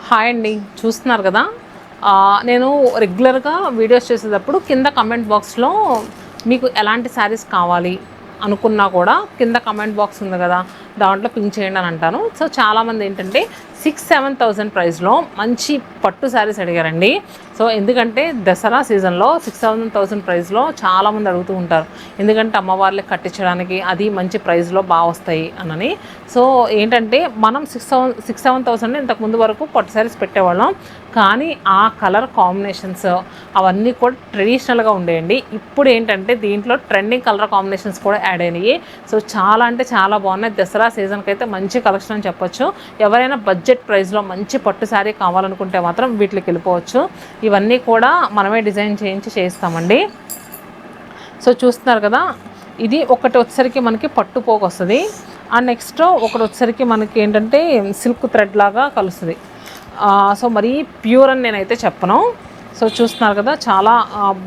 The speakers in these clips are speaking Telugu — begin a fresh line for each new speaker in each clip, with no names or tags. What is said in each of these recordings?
హాయ్ అండి, చూస్తున్నారు కదా. నేను రెగ్యులర్గా వీడియోస్ చేసేటప్పుడు కింద కమెంట్ బాక్స్లో మీకు ఎలాంటి శారీస్ కావాలి అనుకున్నా కూడా కింద కమెంట్ బాక్స్ ఉంది కదా, దాంట్లో పింక్ చేయండి అని అంటాను. సో చాలామంది ఏంటంటే 6-7,000 ప్రైస్లో మంచి పట్టు శారీస్ అడిగారండి. సో ఎందుకంటే దసరా సీజన్లో 6-7,000 ప్రైస్లో చాలామంది అడుగుతూ ఉంటారు. ఎందుకంటే అమ్మవార్లకి కట్టించడానికి అది మంచి ప్రైస్లో బాగా వస్తాయి అని. సో ఏంటంటే మనం 6-7,000 ఇంతకుముందు వరకు పట్టు శారీస్ పెట్టేవాళ్ళం, కానీ ఆ కలర్ కాంబినేషన్స్ అవన్నీ కూడా ట్రెడిషనల్గా ఉండేయండి. ఇప్పుడు ఏంటంటే దీంట్లో ట్రెండింగ్ కలర్ కాంబినేషన్స్ కూడా యాడ్ అయినాయి. సో చాలా అంటే చాలా బాగున్నాయి. దసరా సీజన్కి అయితే మంచి కలెక్షన్ అని చెప్పొచ్చు. ఎవరైనా బడ్జెట్ ప్రైస్లో మంచి పట్టు శారీ కావాలనుకుంటే మాత్రం వీటికి వెళ్ళిపోవచ్చు. ఇవన్నీ కూడా మనమే డిజైన్ చేయించి చేస్తామండి. సో చూస్తున్నారు కదా, ఇది ఒకటి వచ్చేసరికి మనకి పట్టు పోగు వస్తుంది. అండ్ నెక్స్ట్ ఒకటి వచ్చేసరికి మనకి ఏంటంటే సిల్క్ థ్రెడ్ లాగా కలుస్తుంది. సో మరీ ప్యూర్ అని నేనైతే చెప్పను. సో చూస్తున్నారు కదా, చాలా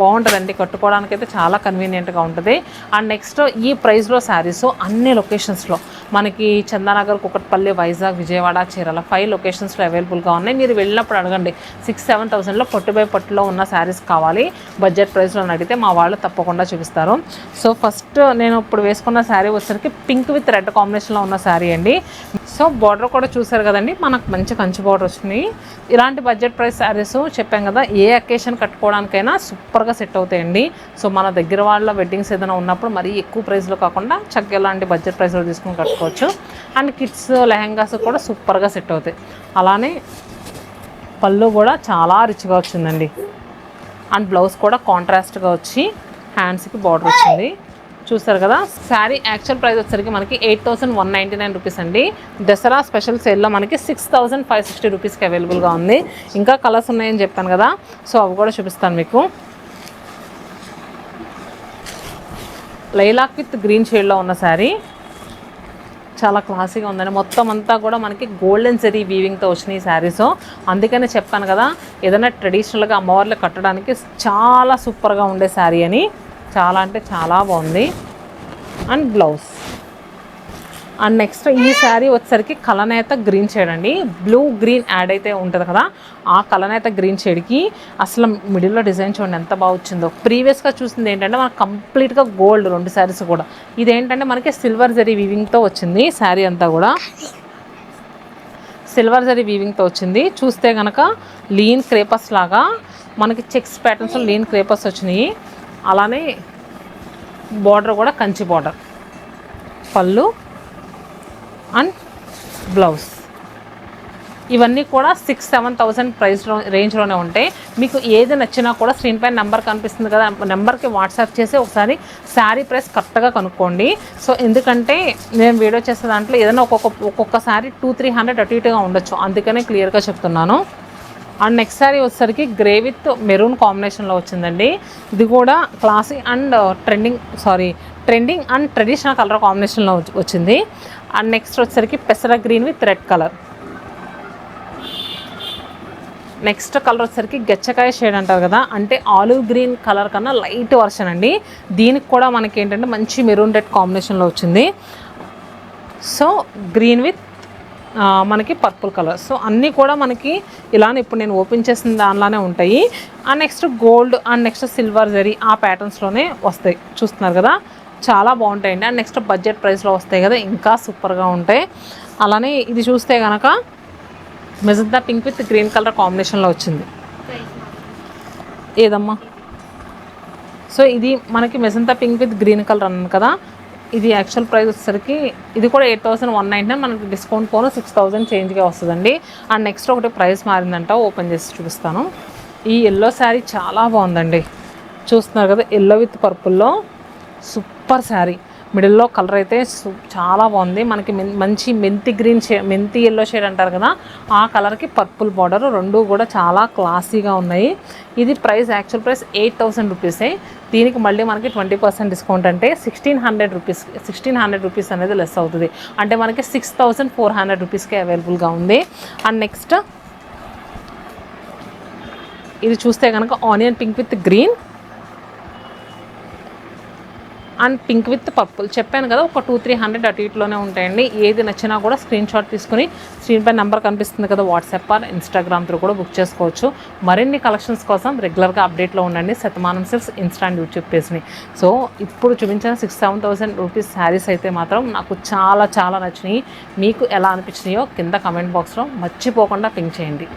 బాగుంటుందండి, కట్టుకోవడానికి అయితే చాలా కన్వీనియంట్గా ఉంటుంది. అండ్ నెక్స్ట్ ఈ ప్రైస్లో శారీస్ అన్ని లొకేషన్స్లో మనకి చందానగర్, కుకట్పల్లి, వైజాగ్, విజయవాడ, చీరాల 5 లొకేషన్స్లో అవైలబుల్గా ఉన్నాయి. మీరు వెళ్ళినప్పుడు అడగండి, 6-7,000లో పట్టు బై పట్టులో ఉన్న శారీస్ కావాలి బడ్జెట్ ప్రైస్లో అని అడిగితే మా వాళ్ళు తప్పకుండా చూపిస్తారు. సో ఫస్ట్ నేను ఇప్పుడు వేసుకున్న శారీ వచ్చేసరికి పింక్ విత్ రెడ్ కాంబినేషన్లో ఉన్న శారీ అండి. సో బార్డర్ కూడా చూసారు కదండి, మనకు మంచి కంచి బార్డర్ వచ్చినాయి. ఇలాంటి బడ్జెట్ ప్రైస్ శారీస్ చెప్పాం కదా, ఏ అకేషన్ కట్టుకోవడానికైనా సూపర్గా సెట్ అవుతాయండి. సో మన దగ్గర వాళ్ళ వెడ్డింగ్స్ ఏదైనా ఉన్నప్పుడు మరీ ఎక్కువ ప్రైస్లో కాకుండా చక్కగా ఇలాంటి బడ్జెట్ ప్రైస్లో తీసుకుని కట్టుకోవచ్చు. అండ్ కిడ్స్ లెహంగాస్ కూడా సూపర్గా సెట్ అవుతాయి. అలానే పళ్ళు కూడా చాలా రిచ్గా వచ్చిందండి. అండ్ బ్లౌజ్ కూడా కాంట్రాస్ట్గా వచ్చి హ్యాండ్స్కి బార్డర్ వచ్చింది. చూస్తారు కదా, శారీ యాక్చువల్ ప్రైస్ వచ్చేసరికి మనకి 8,199 రూపీస్ అండి. దసరా స్పెషల్ సేల్లో మనకి 6,560 రూపీస్కి అవైలబుల్గా ఉంది. ఇంకా కలర్స్ ఉన్నాయని చెప్పాను కదా, సో అవి కూడా చూపిస్తాను మీకు. లైలాక్ విత్ గ్రీన్ షేడ్లో ఉన్న శారీ చాలా క్లాసీగా ఉందండి. మొత్తం అంతా కూడా మనకి గోల్డెన్ జరీ వీవింగ్తో వచ్చినాయి శారీస్. అందుకనే చెప్పాను కదా, ఏదైనా ట్రెడిషనల్గా అమ్మవార్లు కట్టడానికి చాలా సూపర్గా ఉండే శారీ అని. చాలా అంటే చాలా బాగుంది. And blouse. అండ్ నెక్స్ట్ ఈ శారీ వచ్చేసరికి కలనేత గ్రీన్ షేడ్ అండి. బ్లూ గ్రీన్ యాడ్ అయితే ఉంటుంది కదా, ఆ కలనేత గ్రీన్ షేడ్కి అసలు మిడిల్లో డిజైన్ చూడండి ఎంత బాగా వచ్చిందో. ప్రీవియస్గా చూసింది ఏంటంటే మనకు కంప్లీట్గా గోల్డ్ 2 శారీస్ కూడా. ఇదేంటంటే మనకి సిల్వర్ జరీ వీవింగ్తో వచ్చింది. శారీ అంతా కూడా సిల్వర్ జరీ వీవింగ్తో వచ్చింది. చూస్తే కనుక లీన్ క్రేపర్స్ లాగా మనకి చెక్స్ ప్యాటర్న్స్ లీన్ క్రేపర్స్ వచ్చినాయి. అలానే బార్డర్ కూడా కంచి బార్డర్, పళ్ళు అండ్ బ్లౌజ్. ఇవన్నీ కూడా 6-7,000 ప్రైస్ రేంజ్లోనే ఉంటాయి. మీకు ఏది నచ్చినా కూడా స్క్రీన్ పైన నెంబర్ కనిపిస్తుంది కదా, నెంబర్కి వాట్సాప్ చేసి ఒకసారి శారీ ప్రైస్ కరెక్ట్గా కనుక్కోండి. సో ఎందుకంటే నేను వీడియో చేసే దాంట్లో ఏదైనా ఒక్కొక్క శారీ 200-300 అటు ఇటుగా ఉండొచ్చు, అందుకనే క్లియర్గా చెప్తున్నాను. అండ్ నెక్స్ట్ శారీ వచ్చేసరికి గ్రే విత్ మెరూన్ కాంబినేషన్లో వచ్చిందండి. ఇది కూడా classy and trending and traditional colour కాంబినేషన్లో వచ్చింది. అండ్ నెక్స్ట్ వచ్చేసరికి పెసర green with red colour. Next colour వచ్చేసరికి గచ్చకాయ షేడ్ అంటారు కదా, అంటే ఆలివ్ గ్రీన్ కలర్ కన్నా లైట్ వర్షన్ అండి. దీనికి కూడా మనకి ఏంటంటే మంచి మెరూన్ రెడ్ కాంబినేషన్లో వచ్చింది. సో గ్రీన్ విత్ మనకి పర్పుల్ కలర్. సో అన్నీ కూడా మనకి ఇలానే ఇప్పుడు నేను ఓపెన్ చేసిన దానిలానే ఉంటాయి. And next gold and next silver zari ఆ ప్యాటర్న్స్లోనే వస్తాయి. చూస్తున్నారు కదా, చాలా బాగుంటాయండి. అండ్ నెక్స్ట్ బడ్జెట్ ప్రైస్లో వస్తాయి కదా, ఇంకా సూపర్గా ఉంటాయి. అలానే ఇది చూస్తే కనుక magenta pink with green colour కాంబినేషన్లో వచ్చింది. ఏదమ్మా, సో ఇది మనకి magenta pink with green colour అన్నాను కదా, ఇది యాక్చువల్ ప్రైస్ వచ్చేసరికి ఇది కూడా 8,199, మనకి డిస్కౌంట్ పోను 6,000 చేంజ్గా వస్తుందండి. అండ్ నెక్స్ట్ ఒకటి ప్రైస్ మారిందంట, ఓపెన్ చేసి చూపిస్తాను. ఈ ఎల్లో శారీ చాలా బాగుందండి. చూస్తున్నారు కదా, ఎల్లో విత్ పర్పుల్లో సూపర్ శారీ. మిడిల్లో కలర్ అయితే చాలా బాగుంది. మనకి మంచి మెంతి ఎల్లో షేడ్ అంటారు కదా, ఆ కలర్కి పర్పుల్ బార్డర్, రెండు కూడా చాలా క్లాసీగా ఉన్నాయి. ఇది ప్రైస్ యాక్చువల్ ప్రైస్ 8,000 రూపీసే. దీనికి మళ్ళీ మనకి 20% డిస్కౌంట్ అంటే 1,600 రూపీస్ అనేది లెస్ అవుతుంది. అంటే మనకి 6,400 రూపీస్కే అవైలబుల్గా ఉంది. అండ్ నెక్స్ట్ ఇది చూస్తే కనుక onion pink with green. And pink with purple చెప్పాను కదా, ఒక 200-300 అటు ఇటులోనే ఉంటాయండి. ఏది నచ్చినా కూడా స్క్రీన్ షాట్ తీసుకుని స్క్రీన్ పై నెంబర్ కనిపిస్తుంది కదా, వాట్సాప్ ఆర్ ఇన్స్టాగ్రామ్ త్రూ కూడా బుక్ చేసుకోవచ్చు. మరిన్ని కలెక్షన్స్ కోసం రెగ్యులర్గా అప్డేట్లో ఉండండి Shatamanam Silks Insta and YouTube పేజ్ని. సో ఇప్పుడు చూపించిన 6,000-7,000 రూపీస్ శారీస్ అయితే మాత్రం నాకు చాలా చాలా నచ్చినాయి. మీకు ఎలా అనిపించినాయో కింద కమెంట్ బాక్స్లో మర్చిపోకుండా పింక్ చేయండి.